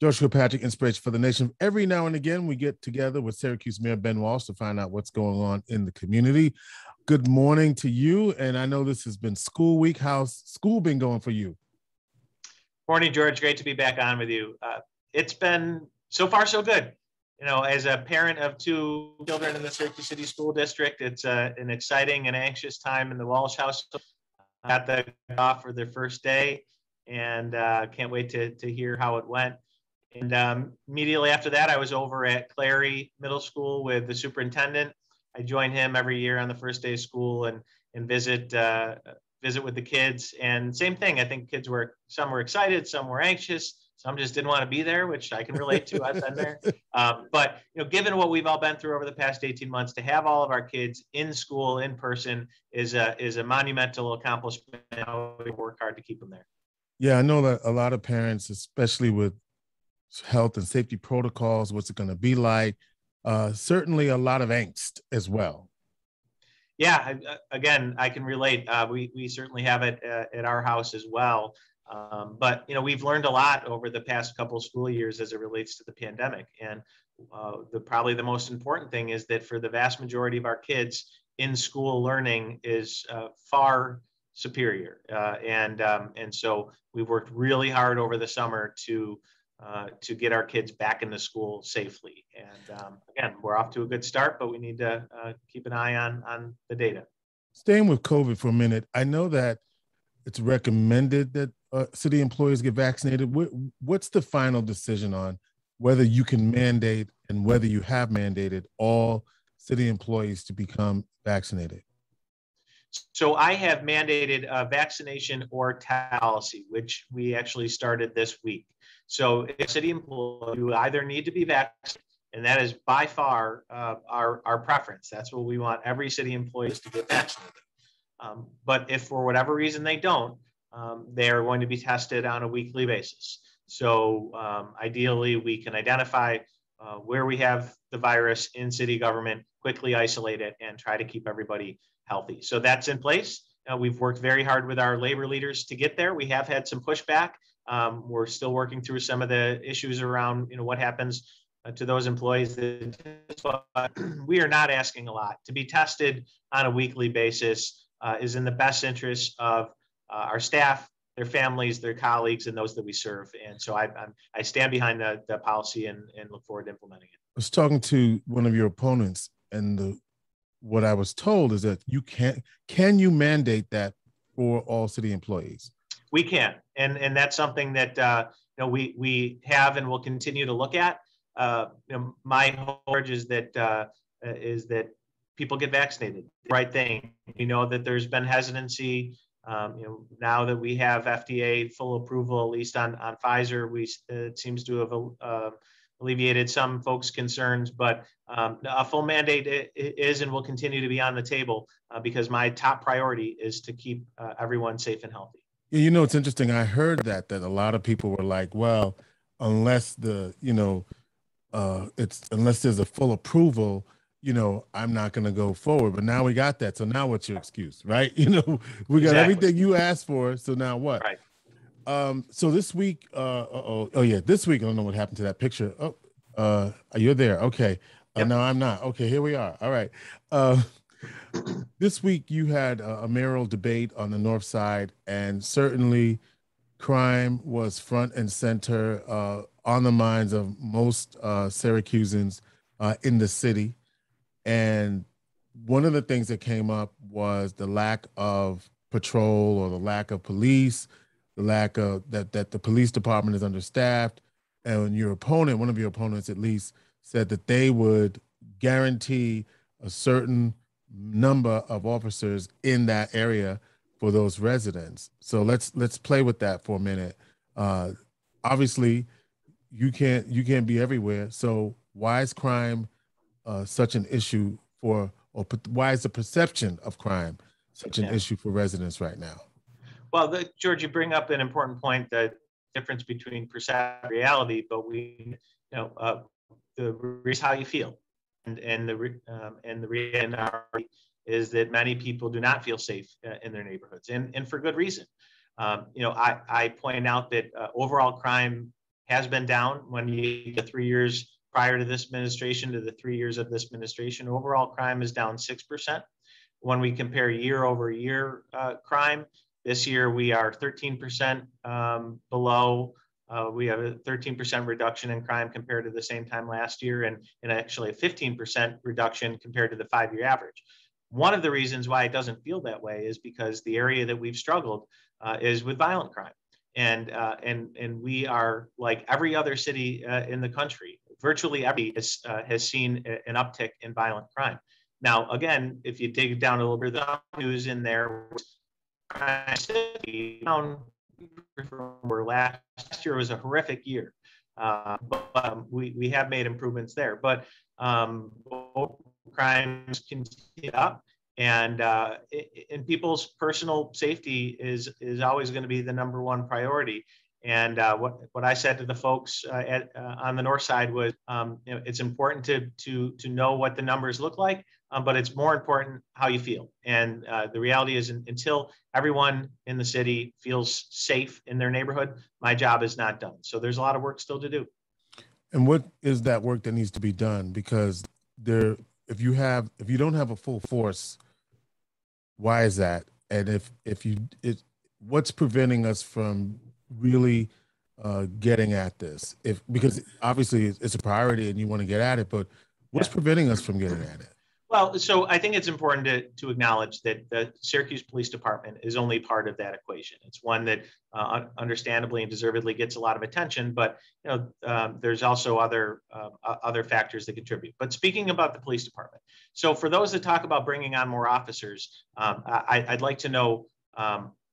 George Kilpatrick, Inspiration for the Nation. Every now and again, we get together with Syracuse Mayor Ben Walsh to find out what's going on in the community. Good morning to you. And I know this has been school week. How's school been going for you? Morning, George. Great to be back on with you. It's been so far so good. You know, as a parent of two children in the Syracuse City School District, it's an exciting and anxious time in the Walsh household. Got the off for their first day, and can't wait to hear how it went. And immediately after that, I was over at Clary Middle School with the superintendent. I join him every year on the first day of school and visit with the kids. And same thing, I think some were excited, some were anxious, some just didn't want to be there, which I can relate to. I've been there. But given what we've all been through over the past 18 months, to have all of our kids in school in person is a monumental accomplishment. We work hard to keep them there. Yeah, I know that a lot of parents, especially with health and safety protocols, what's it going to be like? Certainly a lot of angst as well. Yeah, again, I can relate. We certainly have it at our house as well. But we've learned a lot over the past couple of school years as it relates to the pandemic. And probably the most important thing is that for the vast majority of our kids, in school learning is far superior. And so we've worked really hard over the summer to get our kids back into school safely. And again, we're off to a good start, but we need to keep an eye on the data. Staying with COVID for a minute, I know that it's recommended that city employees get vaccinated. What's the final decision on whether you can mandate and whether you have mandated all city employees to become vaccinated? So I have mandated a vaccination or test policy, which we actually started this week. So if city employees, you either need to be vaccinated, and that is by far our preference. That's what we want every city employee to get vaccinated. But if for whatever reason they don't, they are going to be tested on a weekly basis. So ideally, we can identify where we have the virus in city government, quickly isolate it, and try to keep everybody healthy. So that's in place. We've worked very hard with our labor leaders to get there. We have had some pushback. We're still working through some of the issues around, what happens to those employees. We are not asking a lot. To be tested on a weekly basis is in the best interest of our staff, their families, their colleagues, and those that we serve. And so I stand behind the policy and look forward to implementing it. I was talking to one of your opponents, and what I was told is that can you mandate that for all city employees? We can, and that's something that we have and will continue to look at. My hope is that people get vaccinated. The right thing. We know that there's been hesitancy. Now that we have FDA full approval, at least on Pfizer, it seems to have alleviated some folks' concerns, but a full mandate is and will continue to be on the table because my top priority is to keep everyone safe and healthy. It's interesting. I heard that a lot of people were like, well, unless unless there's a full approval, I'm not going to go forward. But now we got that. So now what's your excuse, right? We got exactly everything you asked for. So now what? Right. So this week, this week, I don't know what happened to that picture. You're there. Okay. Yep. No, I'm not. Okay, here we are. All right. This week you had a mayoral debate on the North Side, and certainly crime was front and center on the minds of most Syracusans in the city. And one of the things that came up was the lack of patrol or the lack of police, the lack of that the police department is understaffed. And one of your opponents at least, said that they would guarantee a certain number of officers in that area for those residents. So let's play with that for a minute. Obviously, you can't be everywhere. So why is crime such an issue why is the perception of crime such an issue for residents right now? Well, George, you bring up an important point, the difference between perception and reality, but the reason how you feel. And the reality is that many people do not feel safe in their neighborhoods, and for good reason. I point out that overall crime has been down when you get 3 years prior to this administration to the 3 years of this administration. Overall crime is down 6%. When we compare year over year crime, this year we are 13% below. We have a 13% reduction in crime compared to the same time last year, and actually a 15% reduction compared to the 5-year average. One of the reasons why it doesn't feel that way is because the area that we've struggled is with violent crime. And we are like every other city in the country. Virtually every has seen an uptick in violent crime. Now, again, if you dig down a little bit, the news in there, down where last year was a horrific year, but we have made improvements there. But crimes continue up, and people's personal safety is always going to be the number one priority. And what I said to the folks on the north side was, it's important to know what the numbers look like, but it's more important how you feel. And the reality is, until everyone in the city feels safe in their neighborhood, my job is not done. So there's a lot of work still to do. And what is that work that needs to be done? Because if you don't have a full force, why is that? And what's preventing us from really getting at this? Because obviously it's a priority and you want to get at it, but what's preventing us from getting at it? Well, so I think it's important to acknowledge that the Syracuse Police Department is only part of that equation. It's one that understandably and deservedly gets a lot of attention, but there's also other factors that contribute. But speaking about the police department, so for those that talk about bringing on more officers, I'd like to know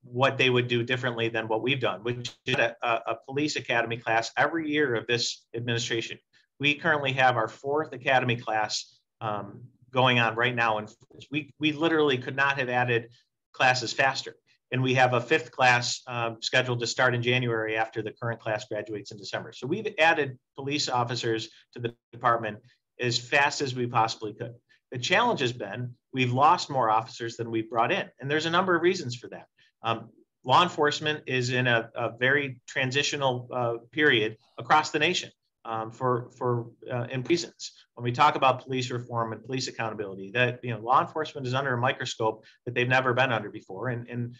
what they would do differently than what we've done, which is a police academy class every year of this administration. We currently have our 4th academy class going on right now, and we literally could not have added classes faster. And we have a 5th class scheduled to start in January after the current class graduates in December. So we've added police officers to the department as fast as we possibly could. The challenge has been we've lost more officers than we've brought in, and there's a number of reasons for that. Law enforcement is in a very transitional period across the nation in reasons. When we talk about police reform and police accountability, that law enforcement is under a microscope that they've never been under before, and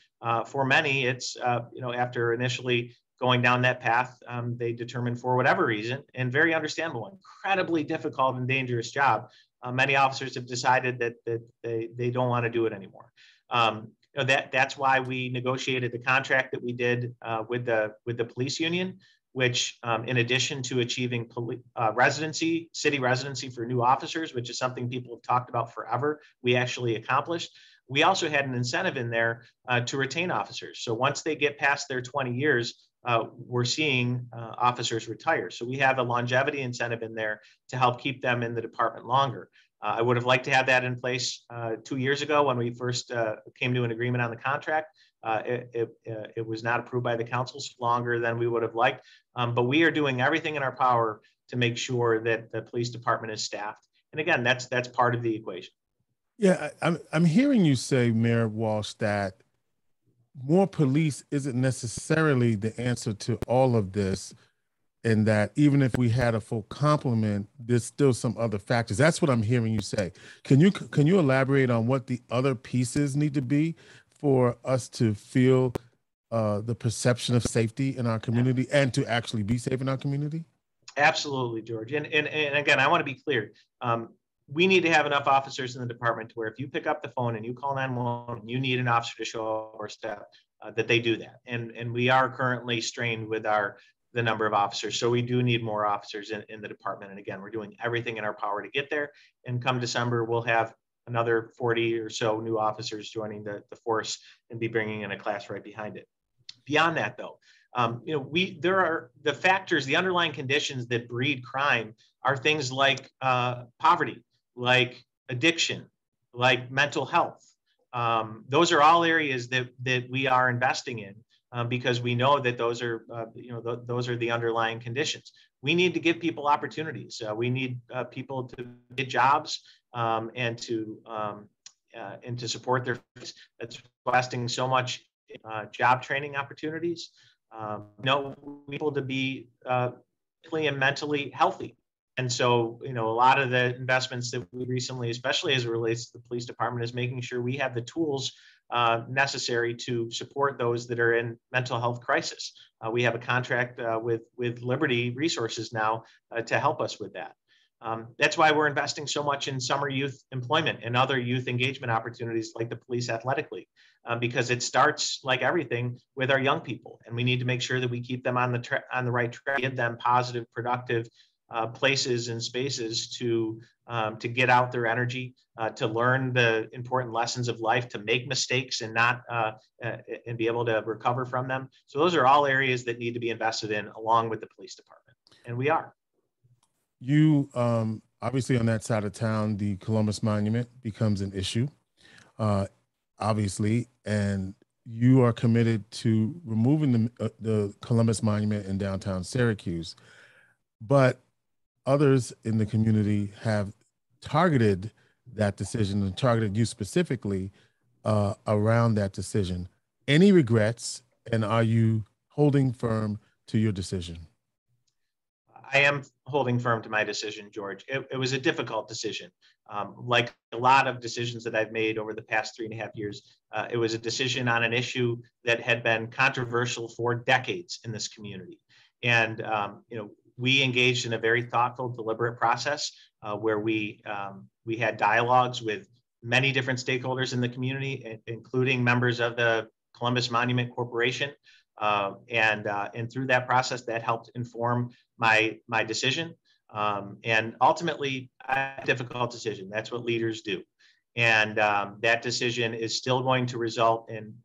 for many, it's after initially going down that path, they determined for whatever reason, and very understandable, incredibly difficult and dangerous job. Many officers have decided that they don't want to do it anymore. That's why we negotiated the contract that we did with the police union, which in addition to achieving city residency for new officers, which is something people have talked about forever, we actually accomplished. We also had an incentive in there to retain officers. So once they get past their 20 years, we're seeing officers retire. So we have a longevity incentive in there to help keep them in the department longer. I would have liked to have that in place 2 years ago when we first came to an agreement on the contract. It was not approved by the councils longer than we would have liked, but we are doing everything in our power to make sure that the police department is staffed. And again, that's part of the equation. Yeah, I'm hearing you say, Mayor Walsh, that more police isn't necessarily the answer to all of this, and that even if we had a full complement, there's still some other factors. That's what I'm hearing you say. Can you elaborate on what the other pieces need to be for us to feel the perception of safety in our community and to actually be safe in our community? Absolutely, George. And again, I want to be clear. We need to have enough officers in the department to where if you pick up the phone and you call 911 and you need an officer to show up or step, that they do that. And we are currently strained with the number of officers. So we do need more officers in the department. And again, we're doing everything in our power to get there. And come December, we'll have another 40 or so new officers joining the force and be bringing in a class right behind it. Beyond that, though, there are the factors, the underlying conditions that breed crime are things like poverty, like addiction, like mental health. Those are all areas that we are investing in because we know that those are the underlying conditions. We need to give people opportunities. We need people to get jobs and to support their families. That's costing so much job training opportunities. People to be and mentally healthy. And so, a lot of the investments that we recently, especially as it relates to the police department, is making sure we have the tools necessary to support those that are in mental health crisis. We have a contract with Liberty Resources now to help us with that. That's why we're investing so much in summer youth employment and other youth engagement opportunities like the Police Athletic League, because it starts, like everything, with our young people, and we need to make sure that we keep them on the right track, give them positive, productive places and spaces to get out their energy, to learn the important lessons of life, to make mistakes and not and be able to recover from them. So those are all areas that need to be invested in, along with the police department, and we are. You obviously on that side of town, the Columbus Monument becomes an issue, obviously, and you are committed to removing the Columbus Monument in downtown Syracuse, but others in the community have targeted that decision and targeted you specifically around that decision. Any regrets, and are you holding firm to your decision? I am holding firm to my decision, George. It was a difficult decision. Like a lot of decisions that I've made over the past 3.5 years, it was a decision on an issue that had been controversial for decades in this community. And, we engaged in a very thoughtful, deliberate process where we had dialogues with many different stakeholders in the community, including members of the Columbus Monument Corporation. And through that process, that helped inform my decision. And ultimately, a difficult decision. That's what leaders do. And that decision is still going to result in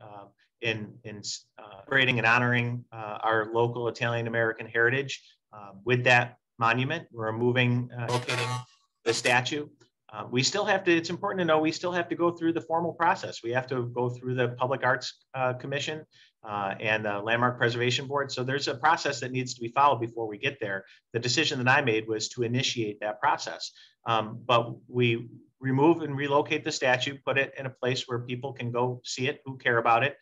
celebrating and honoring our local Italian American heritage with that monument. We're locating the statue. We still have to, it's important to know, we still have to go through the formal process. We have to go through the Public Arts Commission and the Landmark Preservation Board. So there's a process that needs to be followed before we get there. The decision that I made was to initiate that process. But we remove and relocate the statue, put it in a place where people can go see it who care about it.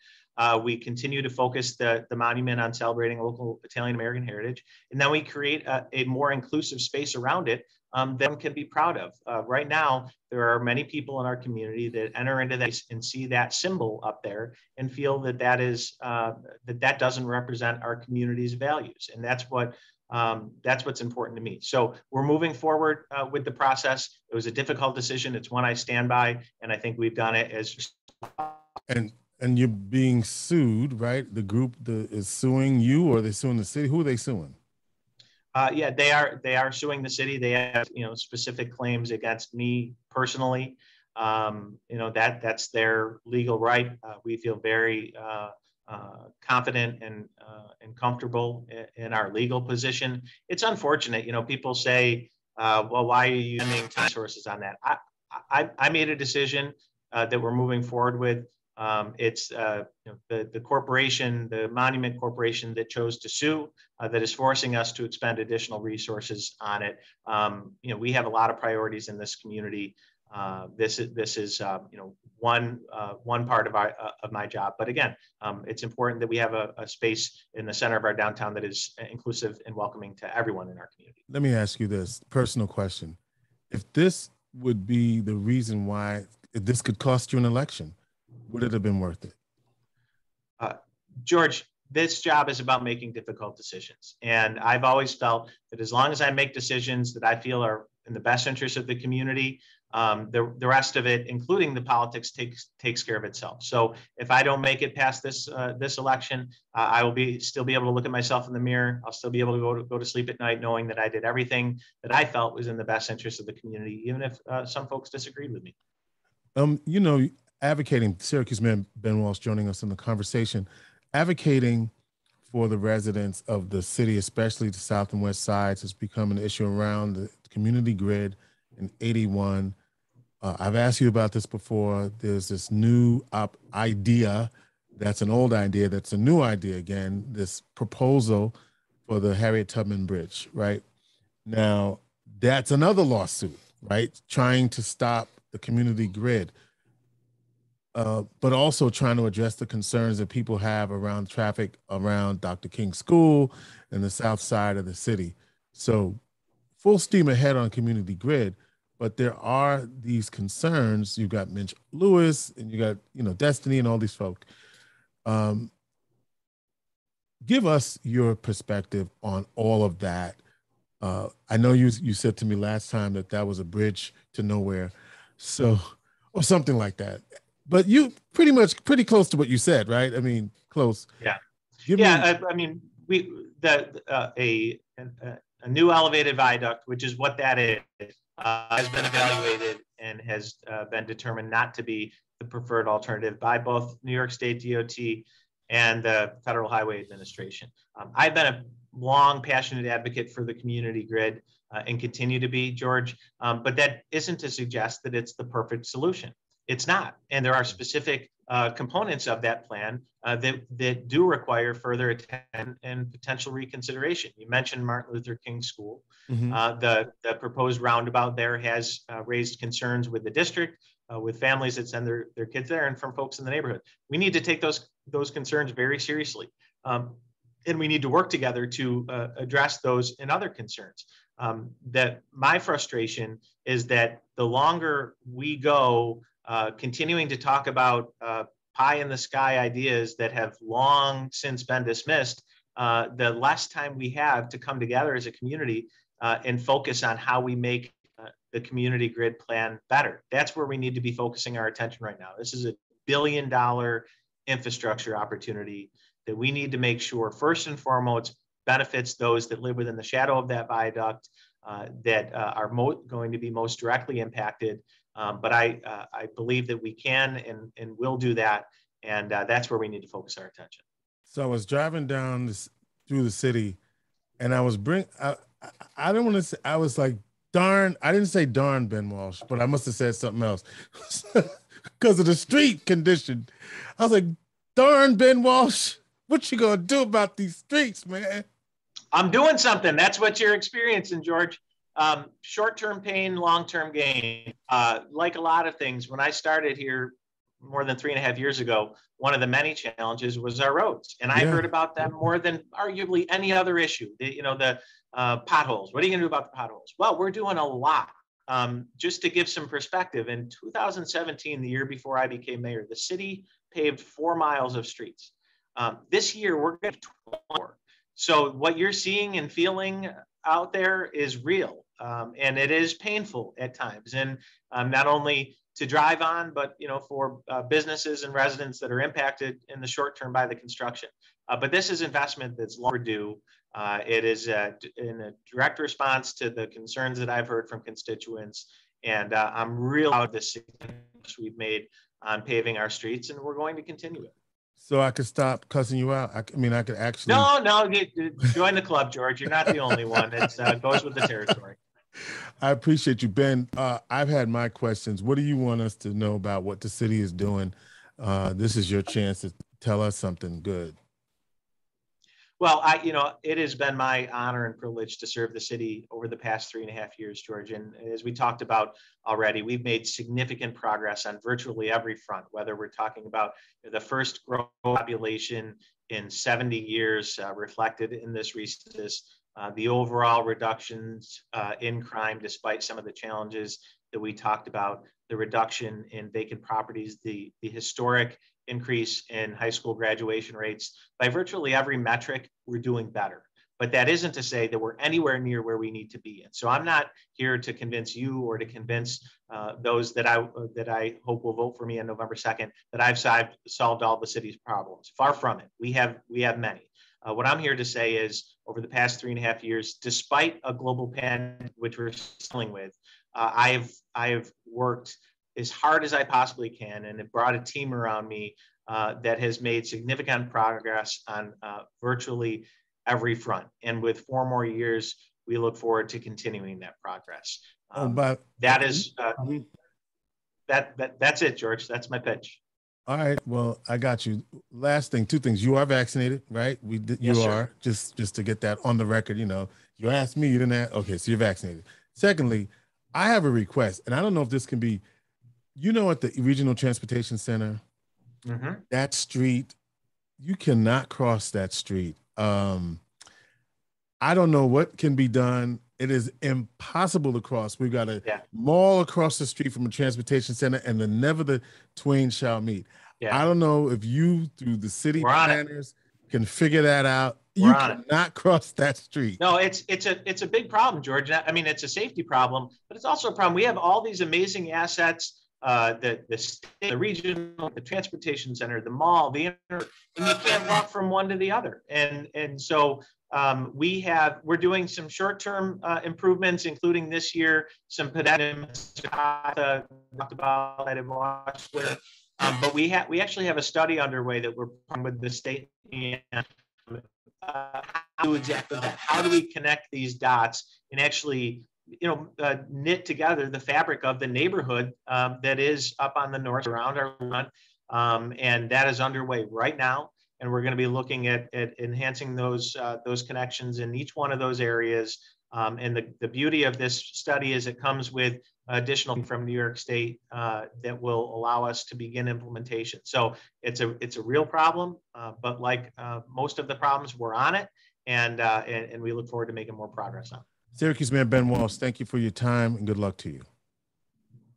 We continue to focus the monument on celebrating local Italian American heritage. And then we create a more inclusive space around it that one can be proud of. Right now, there are many people in our community that enter into that and see that symbol up there and feel that that doesn't represent our community's values. And that's what's important to me. So we're moving forward with the process. It was a difficult decision. It's one I stand by, and I think we've done it as. And you're being sued, right? The group is suing you, or they're suing the city. Who are they suing? Yeah, they are suing the city. They have, specific claims against me personally. That's their legal right. We feel very confident and comfortable in our legal position. It's unfortunate, people say, well, why are you spending resources on that? I made a decision that we're moving forward with. It's the corporation, the Monument Corporation, that chose to sue, that is forcing us to expend additional resources on it. We have a lot of priorities in this community. This is one part of my job. But again, it's important that we have a space in the center of our downtown that is inclusive and welcoming to everyone in our community. Let me ask you this personal question: if this would be the reason why, if this could cost you an election, would it have been worth it? George, this job is about making difficult decisions. And I've always felt that as long as I make decisions that I feel are in the best interest of the community, the rest of it, including the politics, takes care of itself. So if I don't make it past this election, I will still be able to look at myself in the mirror. I'll still be able to go to sleep at night knowing that I did everything that I felt was in the best interest of the community, even if some folks disagreed with me. Advocating, Syracuse Mayor Ben Walsh joining us in the conversation, advocating for the residents of the city, especially the south and west sides, has become an issue around the community grid in 81. I've asked you about this before. There's this new idea that's an old idea, that's a new idea again, this proposal for the Harriet Tubman Bridge, right? Now, that's another lawsuit, right? Trying to stop the community grid. But also trying to address the concerns that people have around traffic around Dr. King School and the south side of the city. So full steam ahead on community grid, but there are these concerns. You've got Mitch Lewis and you got, Destiny and all these folk. Um, give us your perspective on all of that. I know you said to me last time that was a bridge to nowhere, so or something like that. But you pretty close to what you said, right? I mean, close. Yeah. Give me. I mean, a new elevated viaduct, which is what that is, has been evaluated and has been determined not to be the preferred alternative by both New York State DOT and the Federal Highway Administration. I've been a long, passionate advocate for the community grid and continue to be, George, but that isn't to suggest that it's the perfect solution. It's not. And there are specific components of that plan that do require further attention and potential reconsideration. You mentioned Martin Luther King School. Mm-hmm. The proposed roundabout there has raised concerns with the district, with families that send their kids there, and from folks in the neighborhood. We need to take those concerns very seriously. And we need to work together to address those and other concerns. That my frustration is that the longer we go continuing to talk about pie in the sky ideas that have long since been dismissed, the less time we have to come together as a community and focus on how we make the community grid plan better. That's where we need to be focusing our attention right now. This is a $1 billion infrastructure opportunity that we need to make sure, first and foremost, benefits those that live within the shadow of that viaduct that are going to be most directly impacted. But I believe that we can and will do that. And that's where we need to focus our attention. So I was driving down through the city and I was I don't want to say, I was like, darn, I didn't say darn Ben Walsh, but I must have said something else because of the street condition. I was like, darn Ben Walsh, what you gonna do about these streets, man? I'm doing something. That's what you're experiencing, George. Short-term pain, long-term gain. Like a lot of things, when I started here more than 3.5 years ago, one of the many challenges was our roads. And I heard about them more than arguably any other issue. The potholes. What are you gonna do about the potholes? Well, we're doing a lot. Just to give some perspective, in 2017, the year before I became mayor, the city paved 4 miles of streets. This year, we're going to 24. So what you're seeing and feeling out there is real, and it is painful at times. And not only to drive on, but for businesses and residents that are impacted in the short term by the construction. But this is investment that's long overdue. It is in a direct response to the concerns that I've heard from constituents, and I'm really proud of the success we've made on paving our streets, and we're going to continue it. So I could stop cussing you out. I mean, I could actually. No, join the club, George. You're not the only one. It goes with the territory. I appreciate you, Ben. I've had my questions. What do you want us to know about what the city is doing? This is your chance to tell us something good. Well, it has been my honor and privilege to serve the city over the past 3.5 years, George. And as we talked about already, we've made significant progress on virtually every front, whether we're talking about the first growth population in 70 years reflected in this recess, the overall reductions in crime, despite some of the challenges that we talked about, the reduction in vacant properties, the historic increase in high school graduation rates. By virtually every metric, we're doing better. But that isn't to say that we're anywhere near where we need to be. And so I'm not here to convince you or to convince those that I hope will vote for me on November 2nd that I've solved all the city's problems. Far from it. We have many. What I'm here to say is, over the past 3.5 years, despite a global pandemic, which we're dealing with, I have worked as hard as I possibly can, and have brought a team around me that has made significant progress on virtually every front. And with 4 more years, we look forward to continuing that progress. That's it, George. That's my pitch. All right. Well, I got you. Last thing, 2 things. You are vaccinated, right? You are, just to get that on the record. You asked me, you didn't ask. Okay, so you're vaccinated. Secondly, I have a request, and I don't know if this can be, at the Regional Transportation Center, that street, you cannot cross that street. I don't know what can be done. It is impossible to cross. We've got a Yeah. mall across the street from a transportation center, and then never the twain shall meet. Yeah. I don't know if you, through the city We're on it. planners, can figure that out. We're You on it. cannot cross that street. No, it's a big problem, George. I mean, it's a safety problem, but it's also a problem. We have all these amazing assets, the state, the regional, the transportation center, the mall, the internet, and you can't walk from one to the other. And so we're doing some short-term improvements, including this year, some pedestrian talked about that in Washington. But we actually have a study underway that we're partnering with the state and how do exactly that? How do we connect these dots and actually, knit together the fabric of the neighborhood that is up on the north around our run, and that is underway right now. And we're going to be looking at enhancing those connections in each one of those areas. And the beauty of this study is it comes with additional from New York State that will allow us to begin implementation. So it's a real problem, but like most of the problems, we're on it, and we look forward to making more progress on it. Syracuse Mayor Ben Walsh, thank you for your time and good luck to you.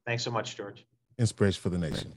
Thanks so much, George. Inspiration for the nation.